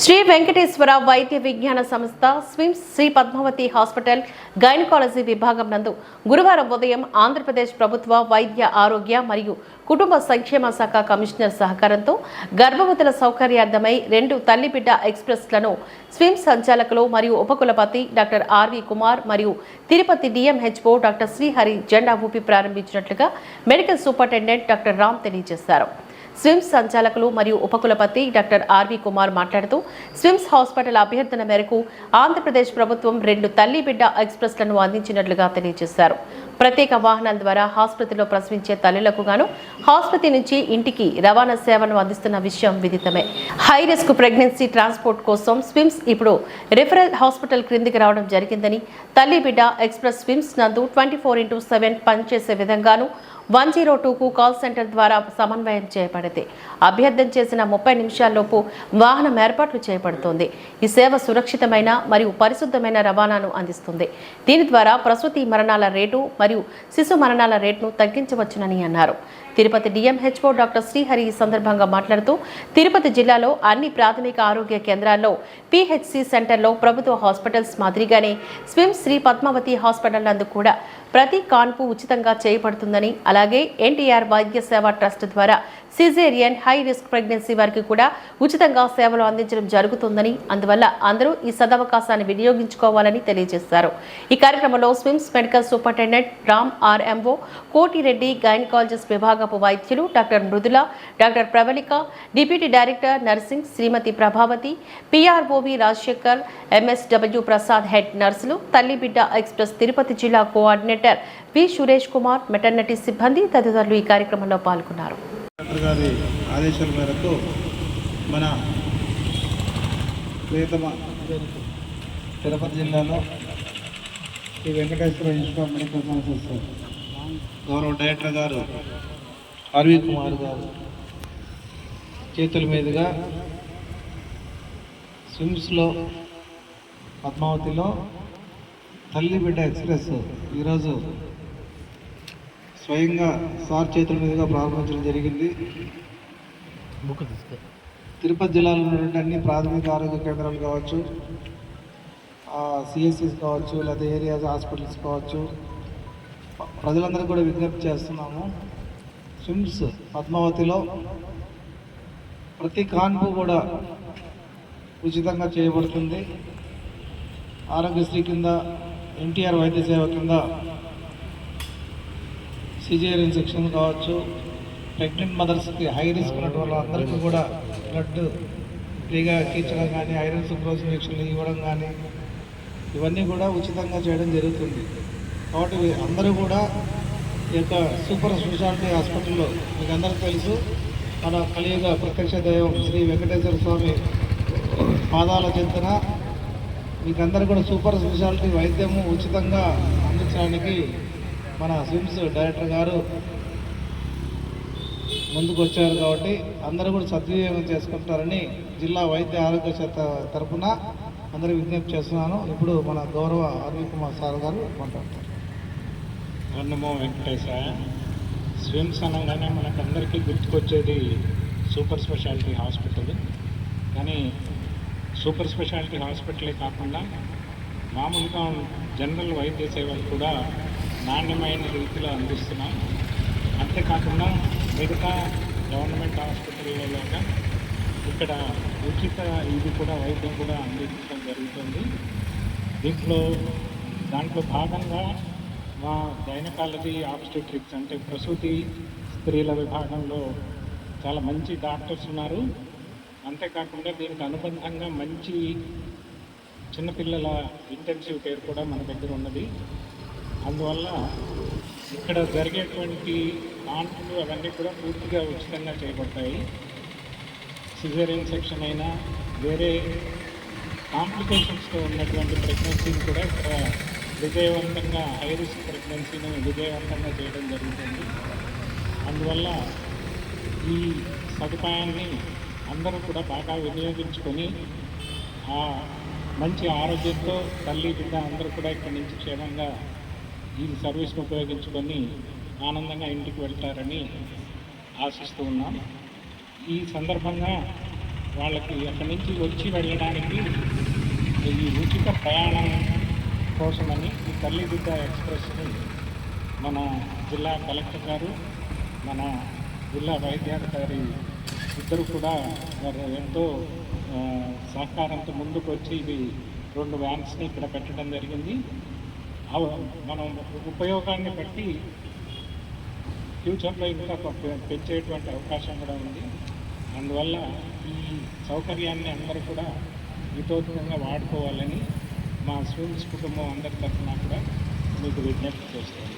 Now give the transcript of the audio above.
శ్రీ వెంకటేశ్వర వైద్య విజ్ఞాన సంస్థ స్విమ్స్ శ్రీ పద్మావతి హాస్పిటల్ గైనకాలజీ విభాగం నందు గురువారం ఉదయం ఆంధ్రప్రదేశ్ ప్రభుత్వ వైద్య ఆరోగ్య మరియు కుటుంబ సంక్షేమ శాఖ కమిషనర్ సహకారంతో గర్భవతుల సౌకర్యార్థమై 2 తల్లిబిడ్డ ఎక్స్ప్రెస్లను స్విమ్స్ సంచాలకులు మరియు ఉపకులపతి డాక్టర్ ఆర్వి కుమార్ మరియు తిరుపతి డిఎంహెచ్ఓ డాక్టర్ శ్రీహరి జెండా ఊపి ప్రారంభించినట్లుగా మెడికల్ సూపరింటెండెంట్ డాక్టర్ రామ్ తెలియజేశారు. స్విమ్స్ సంచాలకులు మరియు ఉపకులపతి డాక్టర్ ఆర్వి కుమార్ మాట్లాడుతూ స్విమ్స్ హాస్పిటల్ అభ్యర్థన మేరకు ఆంధ్రప్రదేశ్ ప్రభుత్వం 2 తల్లి బిడ్డ ఎక్స్ప్రెస్లను అందించినట్లుగా తెలియజేశారు. ప్రత్యేక వాహనాల ద్వారా ఆసుపత్రిలో ప్రసవించే తల్లులకు గాను ఆసుపత్రి నుంచి ఇంటికి రవాణా సేవను అందిస్తున్న విషయం విదితమే. హై రిస్క్ ప్రెగ్నెన్సీ ట్రాన్స్పోర్ట్ కోసం స్విమ్స్ ఇప్పుడు రిఫరల్ హాస్పిటల్ క్రిందికి రావడం జరిగిందని, తల్లి బిడ్డ ఎక్స్ప్రెస్ స్విమ్స్ నందు 24/7 పనిచేసే విధంగాను 102కు కాల్ సెంటర్ ద్వారా సమన్వయం చేయబడింది. అభ్యర్థన చేసిన 30 నిమిషాల్లోపు వాహనం ఏర్పాట్లు చేయబడుతోంది. ఈ సేవ సురక్షితమైన మరియు పరిశుద్ధమైన రవాణాను అందిస్తుంది. దీని ద్వారా ప్రసూతి మరణాల రేటు మరియు శిశు మరణాల రేటును తగ్గించవచ్చునని అన్నారు. తిరుపతి డిఎంహెచ్ఓ డాక్టర్ శ్రీహరి ఈ సందర్భంగా మాట్లాడుతూ తిరుపతి జిల్లాలో అన్ని ప్రాథమిక ఆరోగ్య కేంద్రాల్లో పిహెచ్సి సెంటర్లో ప్రభుత్వ హాస్పిటల్స్ మాదిరిగానే స్విమ్స్ శ్రీ పద్మావతి హాస్పిటల్ నందు కూడా ప్రతి కాన్పు ఉచితంగా చేయబడుతుందని, అలాగే ఎన్టీఆర్ వైద్య సేవ ట్రస్ట్ ద్వారా సిజేరియన్ హై రిస్క్ ప్రెగ్నెన్సీ వారికి కూడా ఉచితంగా సేవలు అందించడం జరుగుతుందని, అందువల్ల అందరూ ఈ సదవకాశాన్ని వినియోగించుకోవాలని తెలియజేశారు. ఈ కార్యక్రమంలో SVIMS medical superintendent Ram RMO, Kotireddy, gynaecologist విభాగపు వైద్యులు doctor Mrudula, doctor Pravallika, deputy director nursing Srimati Prabhavati, PRO V Rajasekhar, MSW Prasad head నర్సులు, తల్లి బిడ్డ ఎక్స్ప్రెస్ తిరుపతి జిల్లా coordinator V Suresh Kumar, maternity సిబ్బంది తదితరులు ఈ కార్యక్రమంలో పాల్గొన్నారు. గారి ఆదేశాల మేరకు మన ప్రియతమ తిరుపతి జిల్లాలో Shri Venkateswara institute of medical sciences గౌరవ డైరెక్టర్ గారు ఆర్వి కుమార్ గారు చేతుల మీదుగా స్విమ్స్లో పద్మావతిలో తల్లి బిడ్డ ఎక్స్ప్రెస్ ఈరోజు స్వయంగా సార్ చేతుల మీదుగా ప్రారంభించడం జరిగింది. తిరుపతి జిల్లాలో ఉన్నటువంటి అన్ని ప్రాథమిక ఆరోగ్య కేంద్రాలు కావచ్చు, సిఎస్సిస్ కావచ్చు, లేదా ఏరియాస్ హాస్పిటల్స్ కావచ్చు, ప్రజలందరూ కూడా విజ్ఞప్తి చేస్తున్నాము. స్విమ్స్ పద్మావతిలో ప్రతి కాన్పు కూడా ఉచితంగా చేయబడుతుంది. ఆరోగ్యశ్రీ కింద, ఎన్టీఆర్ వైద్య సేవ కింద సిజేరియన్ సెక్షన్ కావచ్చు, ప్రెగ్నెంట్ మదర్స్కి హై రిస్క్ ఉన్నటువంటి వాళ్ళందరికీ కూడా బ్లడ్ ఫ్రీగా ఎక్కించడం కానీ, ఐరన్ సుక్రోజ్ ఇంజెక్షన్లు ఇవ్వడం కానీ, ఇవన్నీ కూడా ఉచితంగా చేయడం జరుగుతుంది. కాబట్టి అందరూ కూడా ఈ యొక్క సూపర్ స్పెషాలిటీ హాస్పిటల్లో మీకు అందరికీ తెలుసు, మన కలియుగ ప్రత్యక్ష దైవం శ్రీ వెంకటేశ్వర స్వామి పాదాల చెంతన మీకు అందరూ కూడా సూపర్ స్పెషాలిటీ వైద్యము ఉచితంగా అందించడానికి మన స్విమ్స్ డైరెక్టర్ గారు ముందుకు వచ్చారు. కాబట్టి అందరూ కూడా సద్వినియోగం చేసుకుంటారని జిల్లా వైద్య ఆరోగ్య శాఖ తరఫున అందరూ విజ్ఞప్తి చేస్తున్నాను. ఇప్పుడు మన గౌరవ ఆర్వి కుమార్ సార్ గారు మాట్లాడతారు. నమో వెంకటేశ్వర. స్విమ్స్ అనగానే మనకు అందరికీ గుర్తుకొచ్చేది సూపర్ స్పెషాలిటీ హాస్పిటల్. కానీ సూపర్ స్పెషాలిటీ హాస్పిటలే కాకుండా మామూలుగా జనరల్ వైద్య సేవలు కూడా నాణ్యమైన రీతిలో అందిస్తున్నాం. అంతేకాకుండా మిగతా గవర్నమెంట్ హాస్పిటల్లోగా ఇక్కడ ఉచిత ఇది కూడా వైద్యం కూడా అందించడం జరుగుతుంది. దాంట్లో భాగంగా మా గైనకాలజీ ఆబ్స్టెట్రిక్స్ అంటే ప్రసూతి స్త్రీల విభాగంలో చాలా మంచి డాక్టర్స్ ఉన్నారు. అంతేకాకుండా దీనికి అనుబంధంగా మంచి చిన్నపిల్లల ఇంటెన్సివ్ కేర్ కూడా మన దగ్గర ఉన్నది. అందువల్ల ఇక్కడ జరిగేటువంటి కాన్పులు అవన్నీ కూడా పూర్తిగా ఉచితంగా చేయబడతాయి. సిజేరియన్ సెక్షన్ అయినా వేరే కాంప్లికేషన్స్తో ఉన్నటువంటి ప్రెగ్నెన్సీని కూడా ఇక్కడ విజయవంతంగా హై రిస్క్ ప్రెగ్నెన్సీని విజయవంతంగా చేయడం జరుగుతుంది. అందువల్ల ఈ సదుపాయాన్ని అందరూ కూడా బాగా వినియోగించుకొని ఆ మంచి ఆరోగ్యంతో తల్లి బిడ్డ అందరూ కూడా ఇక్కడి నుంచి క్షేమంగా ఈ సర్వీస్ను ఉపయోగించుకొని ఆనందంగా ఇంటికి వెళ్తారని ఆశిస్తూ ఉన్నాం. ఈ సందర్భంగా వాళ్ళకి అక్కడి నుంచి వచ్చి వెళ్ళడానికి ఈ ఉచిత ప్రయాణం కోసమని ఈ తల్లిబిడ్డ ఎక్స్ప్రెస్ని మన జిల్లా కలెక్టర్ గారు, మన జిల్లా వైద్యాధికారి ఇద్దరు కూడా వారు ఎంతో సహకారంతో ముందుకు వచ్చి ఇవి 2 వ్యాన్స్ని ఇక్కడ పెట్టడం జరిగింది. మనం ఉపయోగాన్ని బట్టి ఫ్యూచర్లో ఇంకా పెంచేటువంటి అవకాశం కూడా ఉంది. అందువల్ల ఈ సౌకర్యాన్ని అందరూ కూడా హితోత్తంగా వాడుకోవాలని మా స్విమ్స్ కుటుంబం అందరి తరఫున కూడా మీకు విజ్ఞప్తి చేస్తాను.